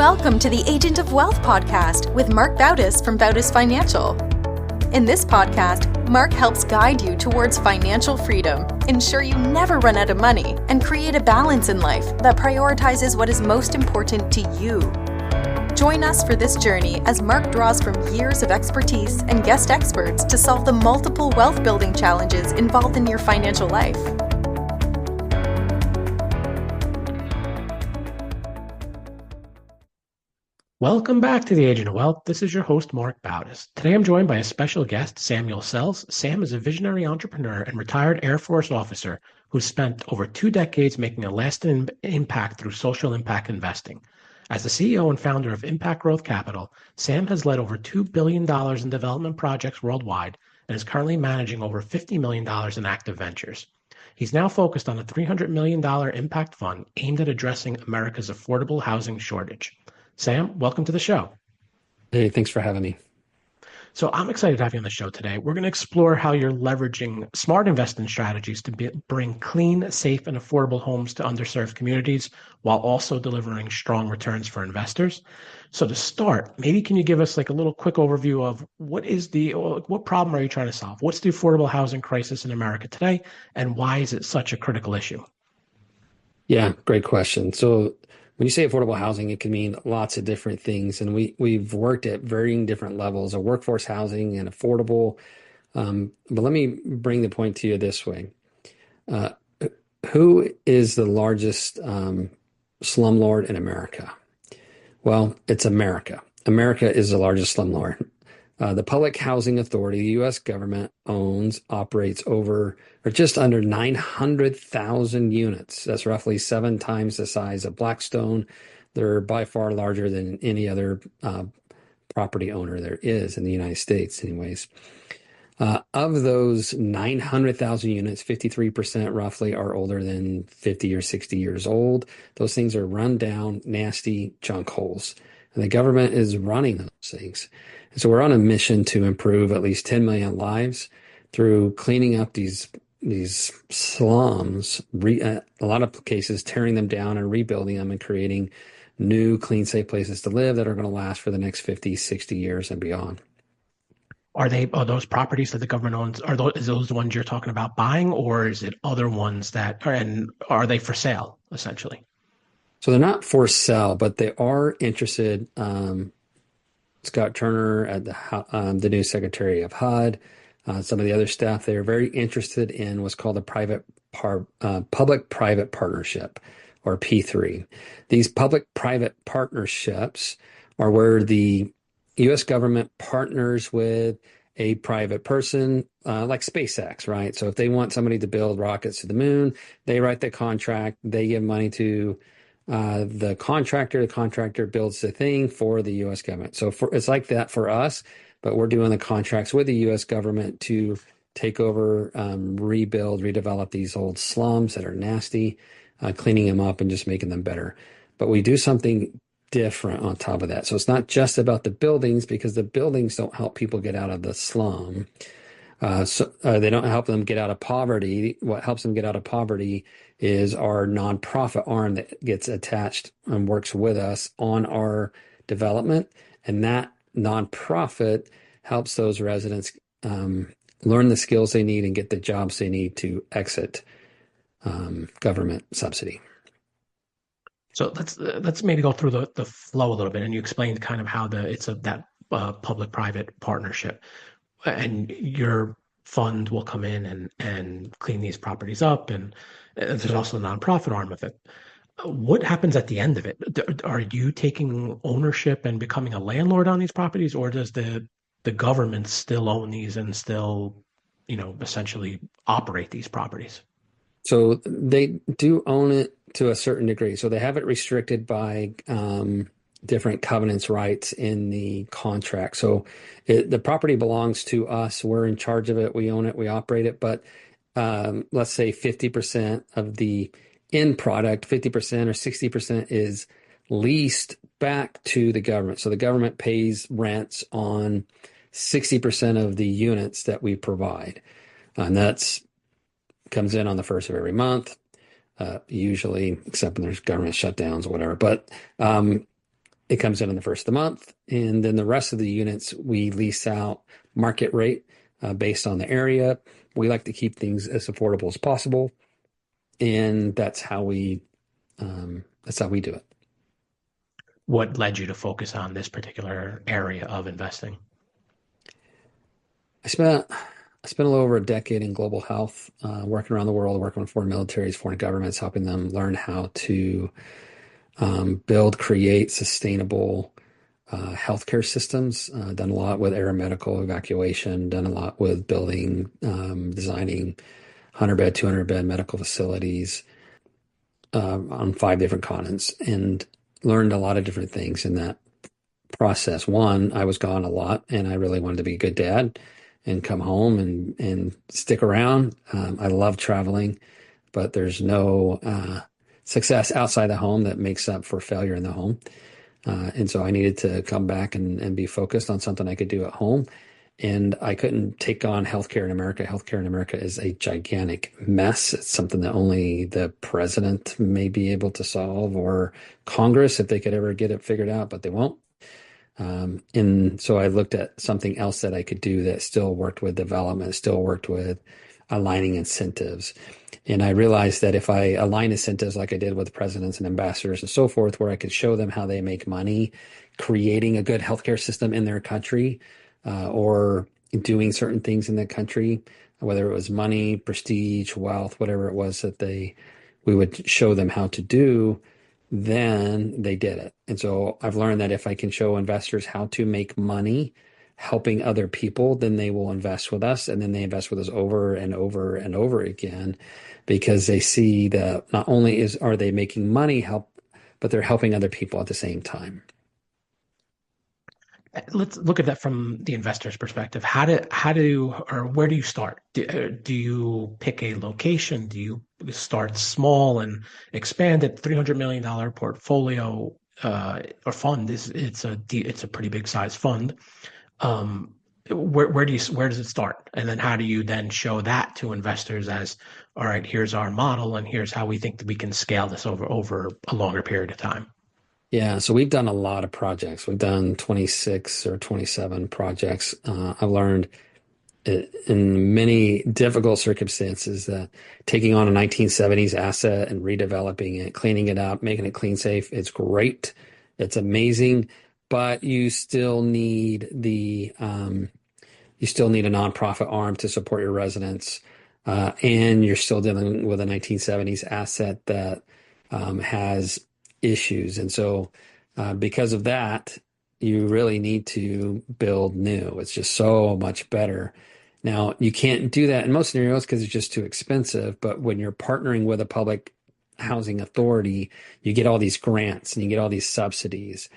Welcome to the Agent of Wealth podcast with Marc Bautis from Bautis Financial. In this podcast, Marc helps guide you towards financial freedom, ensure you never run out of money, and create a balance in life that prioritizes what is most important to you. Join us for this journey as Marc draws from years of expertise and guest experts to solve the multiple wealth building challenges involved in your financial life. Welcome back to the Agent of Wealth. This is your host, Marc Bautis. Today I'm joined by a special guest, Samuel Sells. Sam is a visionary entrepreneur and retired Air Force officer who spent over 2 decades making a lasting impact through social impact investing. As the CEO and founder of Impact Growth Capital, Sam has led over $2 billion in development projects worldwide and is currently managing over $50 million in active ventures. He's now focused on a $300 million impact fund aimed at addressing America's affordable housing shortage. Sam, welcome to the show. Hey, thanks for having me. So I'm excited to have you on the show today. We're going to explore how you're leveraging smart investing strategies to bring clean, safe, and affordable homes to underserved communities while also delivering strong returns for investors. So to start, maybe can you give us like a little quick overview of what problem are you trying to solve? What's the affordable housing crisis in America today, and why is it such a critical issue? Yeah, great question. So when you say affordable housing, it can mean lots of different things. And we've worked at varying different levels of workforce housing and affordable. But let me bring the point to you this way. Who is the largest slumlord in America? Well, it's America. America is the largest slumlord. The Public Housing Authority, the U.S. government operates over or just under 900,000 units. That's roughly 7 times the size of Blackstone. They're by far larger than any other property owner there is in the United States anyways. Of those 900,000 units, 53% roughly are older than 50 or 60 years old. Those things are run down, nasty junk holes. And the government is running those things. And so we're on a mission to improve at least 10 million lives through cleaning up these slums, a lot of cases tearing them down and rebuilding them and creating new, clean, safe places to live that are going to last for the next 50, 60 years and beyond. Are those properties that the government owns, is those the ones you're talking about buying, or is it other ones are they for sale, essentially? So they're not for sale, but they are interested. Scott Turner at the new Secretary of HUD, some of the other staff, they are very interested in what's called a public-private partnership, or P3. These public-private partnerships are where the U.S. government partners with a private person, like SpaceX, right? So if they want somebody to build rockets to the moon, they write the contract, they give money to the contractor builds the thing for the U.S. government. So it's like that for us, but we're doing the contracts with the U.S. government to take over, rebuild, redevelop these old slums that are nasty, cleaning them up and just making them better. But we do something different on top of that. So it's not just about the buildings, because the buildings don't help people get out of the slum. They don't help them get out of poverty. What helps them get out of poverty is our nonprofit arm that gets attached and works with us on our development. And that nonprofit helps those residents learn the skills they need and get the jobs they need to exit government subsidy. So let's maybe go through the flow a little bit, and you explained kind of how that public-private partnership, and your fund will come in and clean these properties up, and there's also a nonprofit arm of it. What happens at the end of it? Are you taking ownership and becoming a landlord on these properties, or does the government still own these and still, essentially operate these properties? So they do own it to a certain degree. So they have it restricted by different covenants rights in the contract. So the property belongs to us. We're in charge of it. We own it. We operate it. But let's say 50% of the end product, 50% or 60% is leased back to the government. So the government pays rents on 60% of the units that we provide. And that's comes in on the first of every month, usually, except when there's government shutdowns or whatever. But it comes in on the first of the month. And then the rest of the units we lease out market rate based on the area. We like to keep things as affordable as possible. And that's how we do it. What led you to focus on this particular area of investing? I spent a little over a decade in global health, working around the world, working with foreign militaries, foreign governments, helping them learn how to build, create sustainable healthcare systems. Done a lot with aeromedical evacuation, done a lot with building, designing 100-bed, 200-bed medical facilities on 5 different continents, and learned a lot of different things in that process. One, I was gone a lot, and I really wanted to be a good dad and come home and stick around. I love traveling, but there's no success outside the home that makes up for failure in the home. And so I needed to come back and be focused on something I could do at home. And I couldn't take on healthcare in America. Healthcare in America is a gigantic mess. It's something that only the president may be able to solve, or Congress if they could ever get it figured out, but they won't. And so I looked at something else that I could do that still worked with development, still worked with aligning incentives. And I realized that if I align incentives like I did with presidents and ambassadors and so forth, where I could show them how they make money creating a good healthcare system in their country, or doing certain things in the country, whether it was money, prestige, wealth, whatever it was that we would show them how to do, then they did it. And so I've learned that if I can show investors how to make money helping other people, then they will invest with us, and then they invest with us over and over and over again, because they see that not only are they making money but they're helping other people at the same time. Let's look at that from the investor's perspective. Or where do you start? Do you pick a location? Do you start small and expand it? $300 million portfolio or fund it's a pretty big size fund. Where does it start? And then how do you then show that to investors as, all right, here's our model and here's how we think that we can scale this over a longer period of time? Yeah, so we've done a lot of projects. We've done 26 or 27 projects. I've learned in many difficult circumstances that taking on a 1970s asset and redeveloping it, cleaning it up, making it clean safe, it's great. It's amazing, but you still need a nonprofit arm to support your residents, and you're still dealing with a 1970s asset that has issues. And so because of that, you really need to build new. It's just so much better. Now, you can't do that in most scenarios because it's just too expensive. But when you're partnering with a public housing authority, you get all these grants and you get all these subsidies.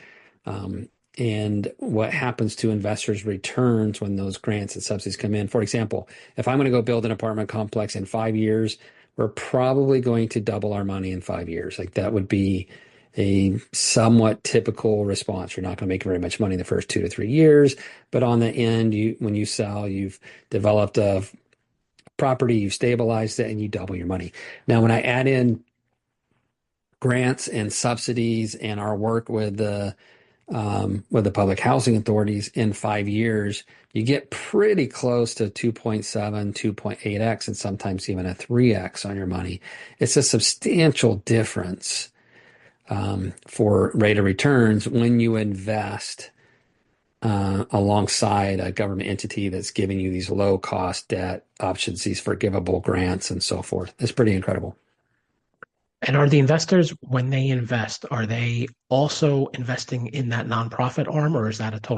And what happens to investors' returns when those grants and subsidies come in? For example, if I'm going to go build an apartment complex in 5 years, we're probably going to double our money in 5 years. Like, that would be a somewhat typical response. You're not going to make very much money in the first 2 to 3 years, but on the end, when you sell, you've developed a property, you've stabilized it, and you double your money. Now, when I add in grants and subsidies and our work with the public housing authorities in 5 years, you get pretty close to 2.7, 2.8x, and sometimes even a 3x on your money. It's a substantial difference for rate of returns when you invest alongside a government entity that's giving you these low cost debt options, these forgivable grants and so forth. It's pretty incredible. And are the investors, when they invest, are they also investing in that nonprofit arm, or is that It's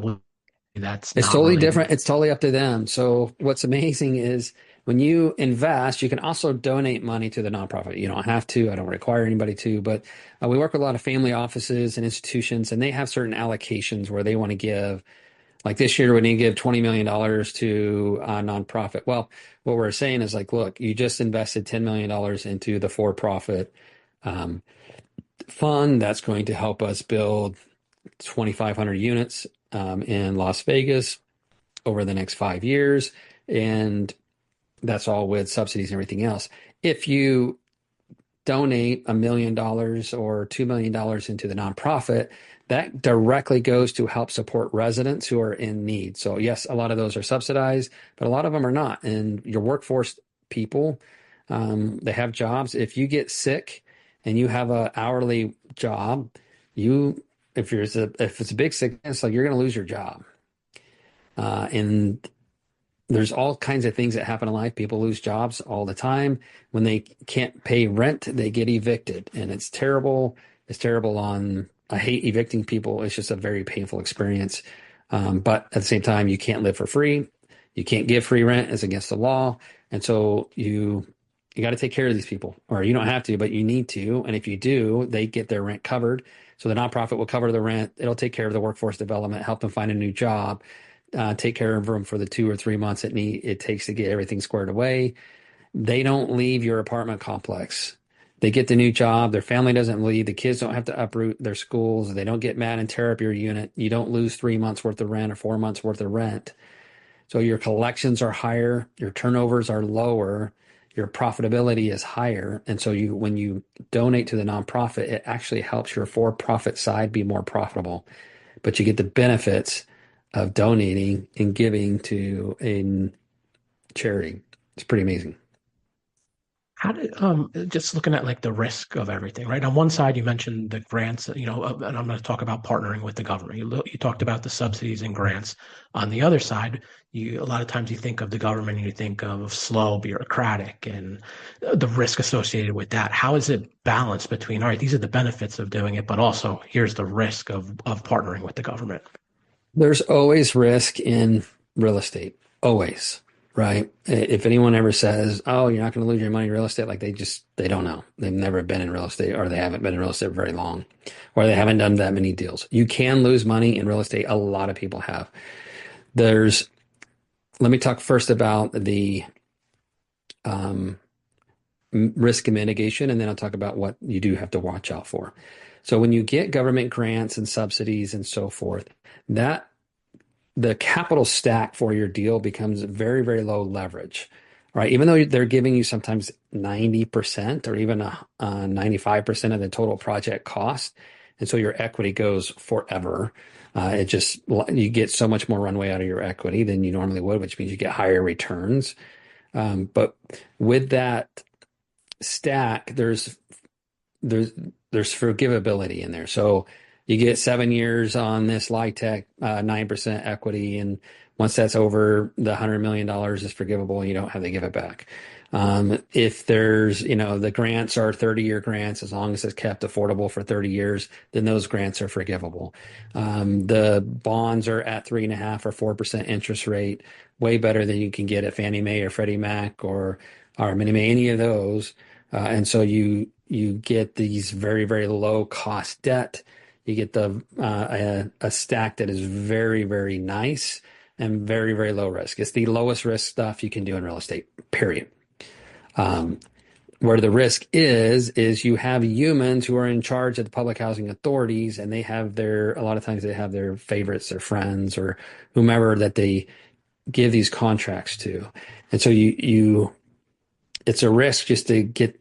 totally different. It's totally up to them. So what's amazing is when you invest, you can also donate money to the nonprofit. You don't have to. I don't require anybody to, but we work with a lot of family offices and institutions, and they have certain allocations where they want to give. Like this year, we need to give $20 million to a nonprofit. Well, what we're saying is like, look, you just invested $10 million into the for-profit fund that's going to help us build 2,500 units in Las Vegas over the next 5 years. And that's all with subsidies and everything else. If you donate $1 million or $2 million into the nonprofit, that directly goes to help support residents who are in need. So yes, a lot of those are subsidized, but a lot of them are not. And your workforce people, they have jobs. If you get sick and you have an hourly job, if it's a big sickness, like, you're going to lose your job. And there's all kinds of things that happen in life. People lose jobs all the time. When they can't pay rent, they get evicted, and it's terrible. It's terrible I hate evicting people. It's just a very painful experience. But at the same time, you can't live for free. You can't give free rent. It's against the law. And so you got to take care of these people, or you don't have to, but you need to. And if you do, they get their rent covered. So the nonprofit will cover the rent. It'll take care of the workforce development, help them find a new job, take care of them for the 2 or 3 months it takes to get everything squared away. They don't leave your apartment complex. They get the new job. Their family doesn't leave. The kids don't have to uproot their schools. They don't get mad and tear up your unit. You don't lose 3 months worth of rent or 4 months worth of rent. So your collections are higher. Your turnovers are lower. Your profitability is higher. And so when you donate to the nonprofit, it actually helps your for-profit side be more profitable. But you get the benefits of donating and giving to a charity. It's pretty amazing. How did just looking at like the risk of everything, right? On one side, you mentioned the grants, and I'm going to talk about partnering with the government. You talked about the subsidies and grants. On the other side, a lot of times you think of the government and you think of slow, bureaucratic, and the risk associated with that. How is it balanced between, all right, these are the benefits of doing it, but also here's the risk of partnering with the government? There's always risk in real estate, always. Right. If anyone ever says, oh, you're not going to lose your money in real estate, like, they don't know. They've never been in real estate, or they haven't been in real estate very long, or they haven't done that many deals. You can lose money in real estate. A lot of people have. Let me talk first about the risk mitigation, and then I'll talk about what you do have to watch out for. So when you get government grants and subsidies and so forth, the capital stack for your deal becomes very, very low leverage, right? Even though they're giving you sometimes 90% or even 95% of the total project cost. And so your equity goes forever. You get so much more runway out of your equity than you normally would, which means you get higher returns. But with that stack, there's forgivability in there. So you get 7 years on this LIHTC, 9% equity, and once that's over, the $100 million is forgivable, and you don't have to give it back. If there's, the grants are 30-year grants, as long as it's kept affordable for 30 years, then those grants are forgivable. The bonds are at 3.5% or 4% interest rate, way better than you can get at Fannie Mae or Freddie Mac or Minnie Mae, any of those. And so you get these very, very low cost debt. You get a stack that is very, very nice and very, very low risk. It's the lowest risk stuff you can do in real estate, period. Where the risk is you have humans who are in charge of the public housing authorities, and a lot of times they have their favorites, their friends, or whomever that they give these contracts to. And so it's a risk just to get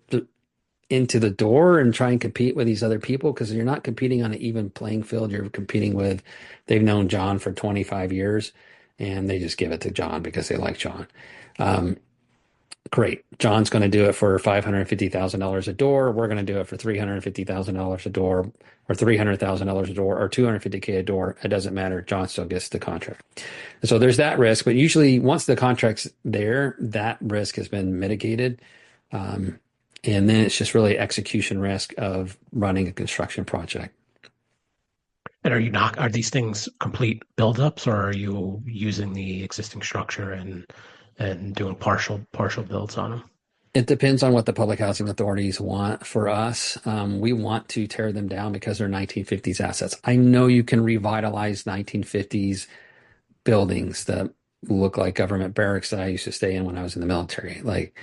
into the door and try and compete with these other people, because you're not competing on an even playing field. You're competing with, they've known John for 25 years and they just give it to John because they like John. Great. John's going to do it for $550,000 a door. We're going to do it for $350,000 a door, or $300,000 a door, or $250K a door. It doesn't matter. John still gets the contract. And so there's that risk, but usually once the contract's there, that risk has been mitigated. And then it's just really execution risk of running a construction project. And are these things complete buildups, or are you using the existing structure and doing partial builds on them? It depends on what the public housing authorities want. For us, we want to tear them down because they're 1950s assets. I know you can revitalize 1950s buildings that look like government barracks that I used to stay in when I was in the military. Like,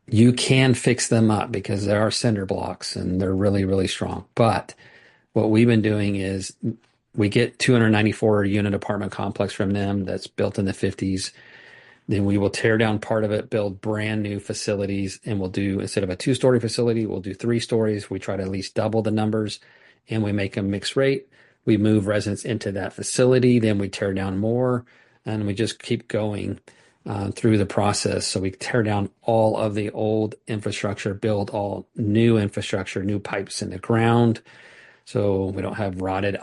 you can fix them up because there are cinder blocks and they're really, really strong. But what we've been doing is we get 294 unit apartment complex from them that's built in the 50s. Then we will tear down part of it, build brand new facilities, and we'll do, instead of a 2-story facility, we'll do 3 stories. We try to at least double the numbers, and we make them mixed rate. We move residents into that facility, then we tear down more, and we just keep going through the process. So we tear down all of the old infrastructure, build all new infrastructure, new pipes in the ground. So we don't have rotted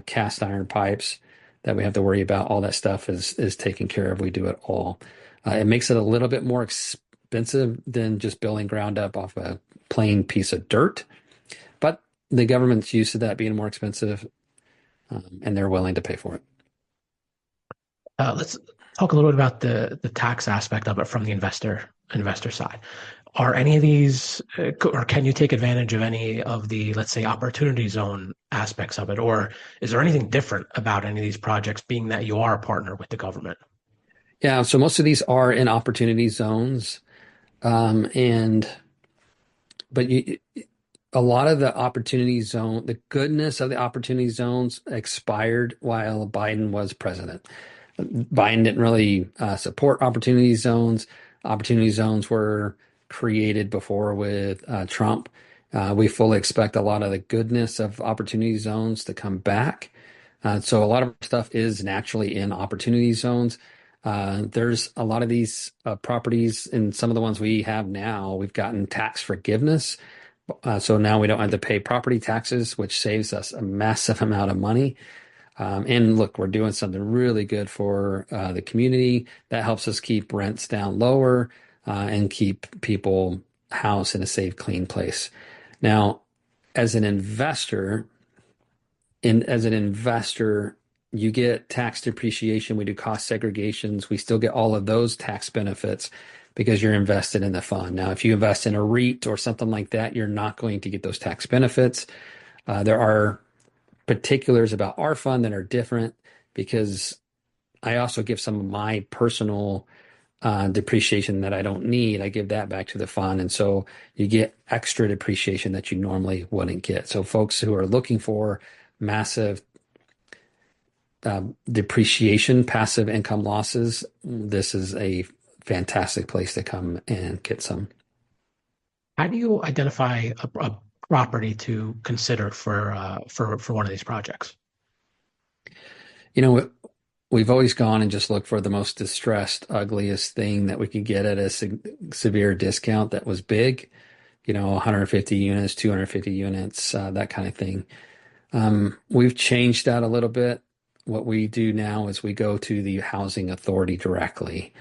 cast iron pipes that we have to worry about. All that stuff is taken care of. We do it all. It makes it a little bit more expensive than just building ground up off a plain piece of dirt. But the government's used to that being more expensive, and they're willing to pay for it. Let's talk a little bit about the tax aspect of it from the investor side. Are any of these, or can you take advantage of any of the, let's say, opportunity zone aspects of it? Or is there anything different about any of these projects, being that you are a partner with the government? Yeah, so most of these are in opportunity zones, and but a lot of the opportunity zone, the goodness of the opportunity zones expired while Biden was president. Biden didn't really support opportunity zones. Opportunity zones were created before with Trump. We fully expect a lot of the goodness of opportunity zones to come back. So a lot of stuff is naturally in opportunity zones. There's a lot of these properties, and some of the ones we have now, we've gotten tax forgiveness. So now we don't have to pay property taxes, which saves us a massive amount of money. And look, we're doing something really good for the community that helps us keep rents down lower and keep people housed in a safe, clean place. Now, as an investor, you get tax depreciation. We do cost segregations. We still get all of those tax benefits because you're invested in the fund. Now, if you invest in a REIT or something like that, you're not going to get those tax benefits. There are particulars about our fund that are different because I also give some of my personal depreciation that I don't need. I give that back to the fund. And so you get extra depreciation that you normally wouldn't get. So folks who are looking for massive depreciation, passive income losses, this is a fantastic place to come and get some. How do you identify a property to consider for one of these projects? You know, we've always gone and just looked for the most distressed, ugliest thing that we could get at a severe discount that was big, 150 units, 250 units, that kind of thing. We've changed that a little bit. What we do now is we go to the housing authority directly.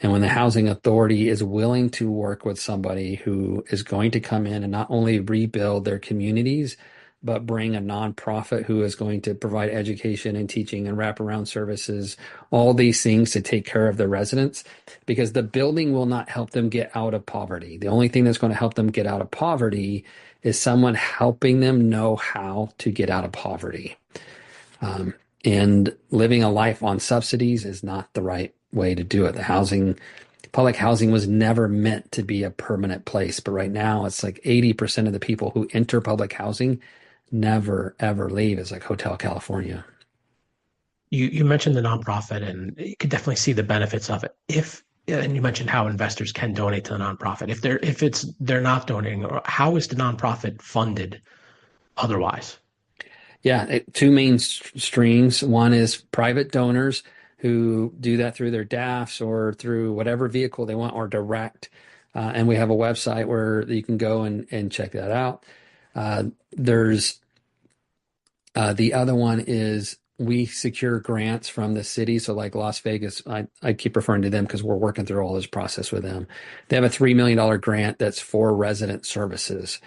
And when the housing authority is willing to work with somebody who is going to come in and not only rebuild their communities, but bring a nonprofit who is going to provide education and teaching and wraparound services, all these things to take care of the residents, because the building will not help them get out of poverty. The only thing that's going to help them get out of poverty is someone helping them know how to get out of poverty. And living a life on subsidies is not the right way to do it. Public housing was never meant to be a permanent place, but right now it's like 80% of the people who enter public housing never ever leave. It's like Hotel California. You mentioned the nonprofit, and you could definitely see the benefits of it. And you mentioned how investors can donate to the nonprofit. If they're not donating, or how is the nonprofit funded otherwise? Yeah, two main streams. One is private donors who do that through their DAFs or through whatever vehicle they want, or direct. And we have a website where you can go and check that out. There's the other one is we secure grants from the city. So like Las Vegas, I keep referring to them because we're working through all this process with them. They have a $3 million grant that's for resident services.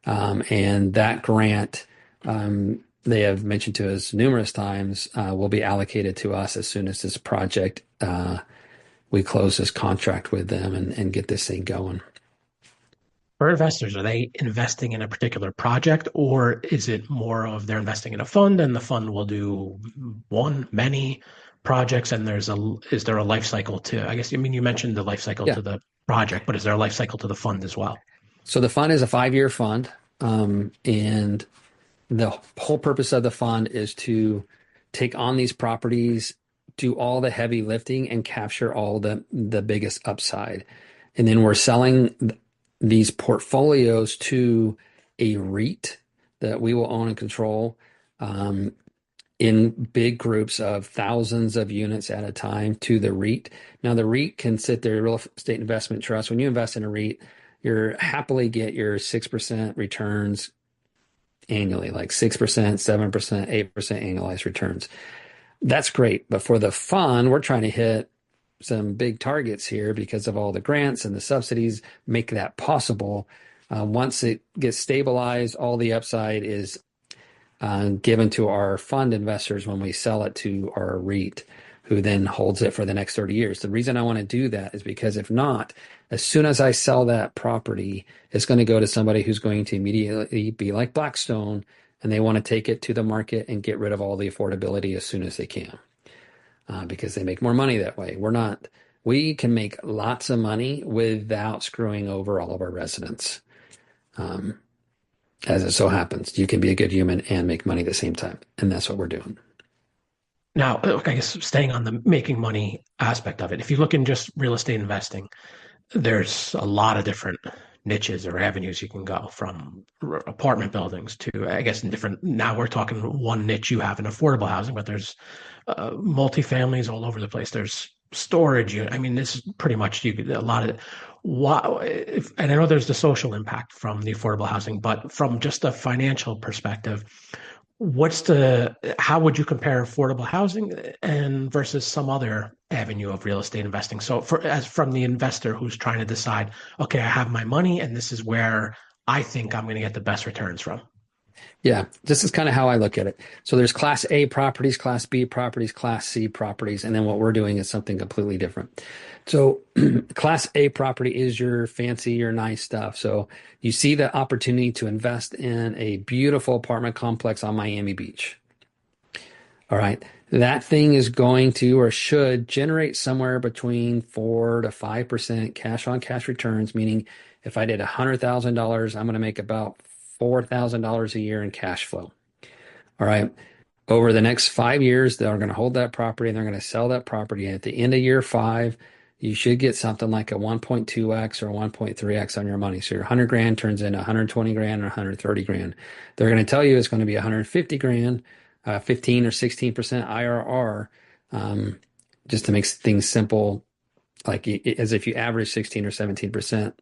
And that grant, they have mentioned to us numerous times, will be allocated to us as soon as this project, we close this contract with them and get this thing going. For investors, are they investing in a particular project, or is it more of they're investing in a fund and the fund will do many projects, and is there a life cycle to, I guess, you mentioned the life cycle to the project, but is there a life cycle to the fund as well? So the fund is a 5-year fund, and the whole purpose of the fund is to take on these properties, do all the heavy lifting and capture all the biggest upside. And then we're selling these portfolios to a REIT that we will own and control in big groups of thousands of units at a time to the REIT. Now, the REIT can sit there, real estate investment trust. When you invest in a REIT, you happily get your 6% returns annually, like 6%, 7%, 8% annualized returns. That's great. But for the fund, we're trying to hit some big targets here because of all the grants and the subsidies make that possible. Once it gets stabilized, all the upside is given to our fund investors when we sell it to our REIT, who then holds it for the next 30 years. The reason I want to do that is because if not, as soon as I sell that property, it's going to go to somebody who's going to immediately be like Blackstone, and they want to take it to the market and get rid of all the affordability as soon as they can, because they make more money that way. We can make lots of money without screwing over all of our residents. As it so happens, you can be a good human and make money at the same time. And that's what we're doing. Now, I guess staying on the making money aspect of it, if you look in just real estate investing, there's a lot of different niches or avenues you can go, from apartment buildings to, I guess, in different. Now we're talking one niche you have in affordable housing, but there's multifamilies all over the place. There's storage. I mean, this is pretty much a lot of. And I know there's the social impact from the affordable housing, but from just a financial perspective, how would you compare affordable housing and versus some other avenue of real estate investing? So from the investor who's trying to decide, okay, I have my money and this is where I think I'm going to get the best returns from. Yeah, this is kind of how I look at it. So there's Class A properties, Class B properties, Class C properties, and then what we're doing is something completely different. So Class A property is your fancy, your nice stuff. So you see the opportunity to invest in a beautiful apartment complex on Miami Beach. All right. That thing is going to or should generate somewhere between 4 to 5% cash on cash returns, meaning if I did $100,000, I'm going to make about $4,000 a year in cash flow. All right. Over the next 5 years, they're going to hold that property and they're going to sell that property. And at the end of year 5, you should get something like a 1.2x or 1.3x on your money. So your 100 grand turns into 120 grand or 130 grand. They're going to tell you it's going to be 150 grand, 15 or 16% IRR, just to make things simple, like as if you average 16 or 17%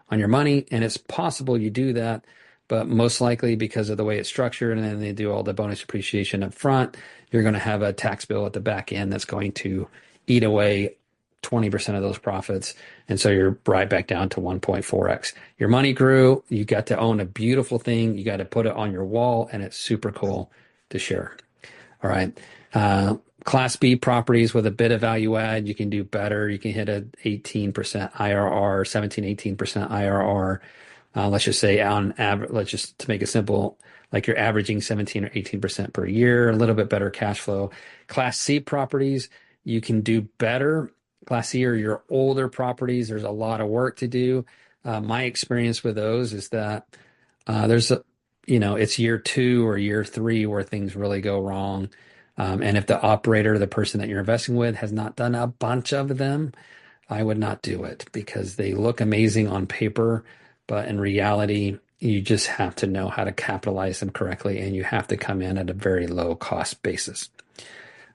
on your money. And it's possible you do that, but most likely because of the way it's structured and then they do all the bonus appreciation up front, you're going to have a tax bill at the back end that's going to eat away 20% of those profits. And so you're right back down to 1.4x. Your money grew. You got to own a beautiful thing. You got to put it on your wall, and it's super cool to share. All right. Class B properties with a bit of value add, you can do better. You can hit an 18% IRR, 17, 18% IRR. Let's just say on average, let's just to make it simple, like you're averaging 17 or 18% per year, a little bit better cash flow. Class C properties, you can do better. Class C or your older properties, there's a lot of work to do. My experience with those is that it's year 2 or year 3 where things really go wrong. And if the operator, the person that you're investing with, has not done a bunch of them, I would not do it because they look amazing on paper, but in reality, you just have to know how to capitalize them correctly, and you have to come in at a very low cost basis.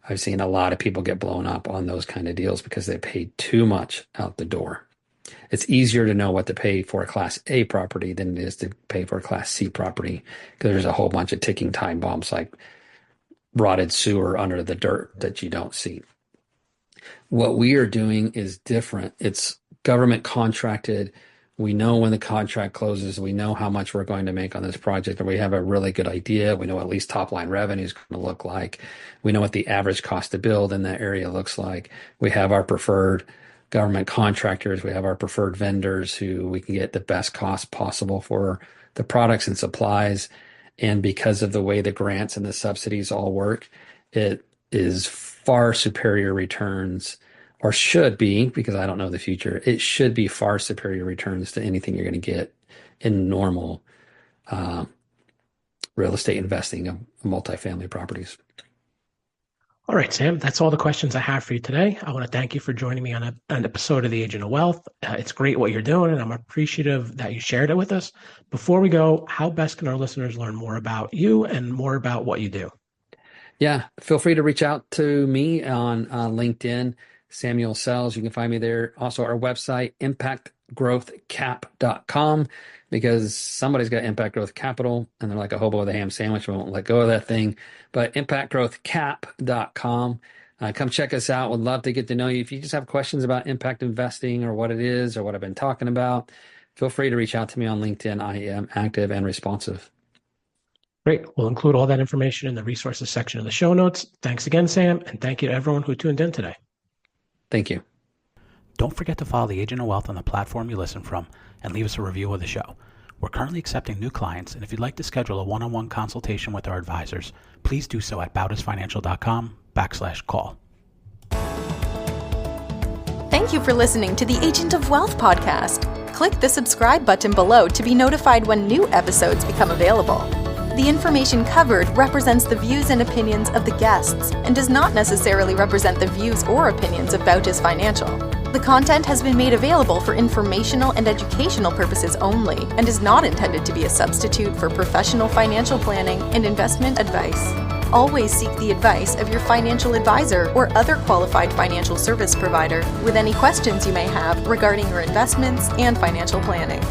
I've seen a lot of people get blown up on those kind of deals because they paid too much out the door. It's easier to know what to pay for a Class A property than it is to pay for a Class C property because there's a whole bunch of ticking time bombs like rotted sewer under the dirt that you don't see. What we are doing is different. It's government contracted. We know when the contract closes. We know how much we're going to make on this project, and we have a really good idea. We know at least top line revenue is going to look like. We know what the average cost to build in that area looks like. We have our preferred government contractors. We have our preferred vendors who we can get the best cost possible for the products and supplies. And because of the way the grants and the subsidies all work, it is far superior returns, or should be, because I don't know the future. It should be far superior returns to anything you're going to get in normal real estate investing of multifamily properties. All right, Sam, that's all the questions I have for you today. I want to thank you for joining me on an episode of The Agent of Wealth. It's great what you're doing, and I'm appreciative that you shared it with us. Before we go, how best can our listeners learn more about you and more about what you do? Yeah, feel free to reach out to me on LinkedIn, Samuel Sells. You can find me there. Also, our website, impactgrowthcap.com, because somebody's got Impact Growth Capital, and they're like a hobo with a ham sandwich. We won't let go of that thing. But impactgrowthcap.com. Come check us out. Would love to get to know you. If you just have questions about impact investing or what it is or what I've been talking about, feel free to reach out to me on LinkedIn. I am active and responsive. Great. We'll include all that information in the resources section of the show notes. Thanks again, Sam, and thank you to everyone who tuned in today. Thank you. Don't forget to follow the Agent of Wealth on the platform you listen from and leave us a review of the show. We're currently accepting new clients, and if you'd like to schedule a one-on-one consultation with our advisors, please do so at bautisfinancial.com/call. Thank you for listening to the Agent of Wealth podcast. Click the subscribe button below to be notified when new episodes become available. The information covered represents the views and opinions of the guests and does not necessarily represent the views or opinions of Bautis Financial. The content has been made available for informational and educational purposes only and is not intended to be a substitute for professional financial planning and investment advice. Always seek the advice of your financial advisor or other qualified financial service provider with any questions you may have regarding your investments and financial planning.